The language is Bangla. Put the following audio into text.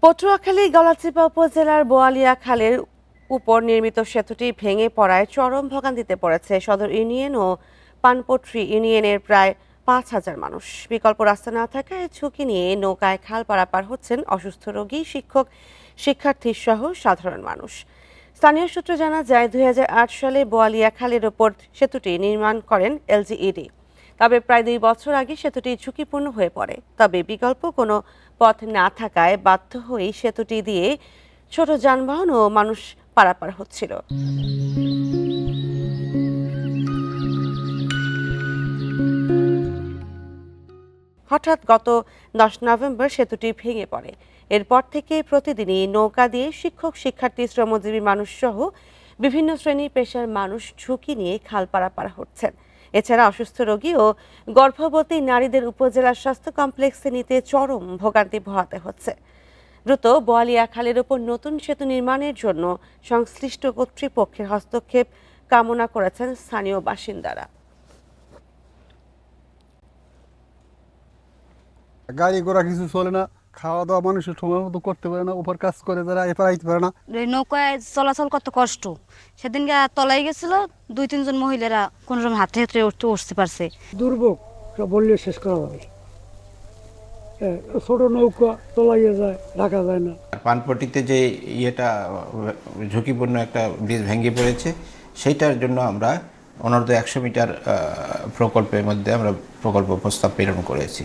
পটুয়াখালী গলাচিপা উপজেলার বোয়ালিয়া খালের উপর নির্মিত সেতুটি ভেঙে পড়ায় চরম ভোগান্তিতে পড়েছে সদর ইউনিয়ন ও পানপট্রি ইউনিয়নের প্রায় 5,000 মানুষ। বিকল্প রাস্তা না থাকায় ঝুঁকি নিয়ে নৌকায় খাল পারাপার হচ্ছেন অসুস্থ রোগী, শিক্ষক, শিক্ষার্থী সহ সাধারণ মানুষ। স্থানীয় সূত্রে জানা যায়, 2008 সালে বোয়ালিয়া খালের ওপর সেতুটি নির্মাণ করেন এলজিইডি। তবে প্রায় 2 বছর আগে সেতুটি ঝুঁকিপূর্ণ হয়ে পড়ে। তবে বিকল্প কোনো পথ না থাকায় বাধ্য হয়েই সেতুটি দিয়ে ছোট যানবাহন ও মানুষ পারাপার হচ্ছিল। হঠাৎ গত 10 নভেম্বর সেতুটি ভেঙে পড়ে। এরপর থেকে প্রতিদিনই নৌকা দিয়ে শিক্ষক, শিক্ষার্থী, শ্রমজীবী মানুষ সহ বিভিন্ন শ্রেণী পেশার মানুষ ঝুঁকি নিয়ে খাল পারাপার হচ্ছেন। এছাড়া অসুস্থ রোগী ও গর্ভবতী নারীদের উপজেলা স্বাস্থ্য কমপ্লেক্সে নিতে চরম ভোগান্তি পোহাতে হচ্ছে। দ্রুত বোয়ালিয়া খালের উপর নতুন সেতু নির্মাণের জন্য সংশ্লিষ্ট কর্তৃপক্ষের হস্তক্ষেপ কামনা করেছেন স্থানীয় বাসিন্দারা। গাড়ি ঘোড়া কিছু চলে না, খাওয়া দাওয়া মানুষের সময় মতো করতে পারে না, উপর কাজ করে যারা এপার আইতে পারে না। এই নৌকায় চলাচল কত কষ্ট। সেদিনকে তলায় গেছিল, 2-3 জন মহিলারা কোনোরকম হাতে হাতে উঠতে পারছে। দুর্ভোগ সব বললে শেষ করা যাবে। ছোট নৌকা তলাইয়ে যায়, রাখা যায় না। পানপট্টিতে যে ঝুঁকিপূর্ণ একটা ব্রিজ ভেঙে পড়েছে, সেইটার জন্য আমরা অনূর্ধ্ব 100 মিটার প্রকল্পের মধ্যে আমরা প্রকল্প প্রস্তাব প্রেরণ করেছি।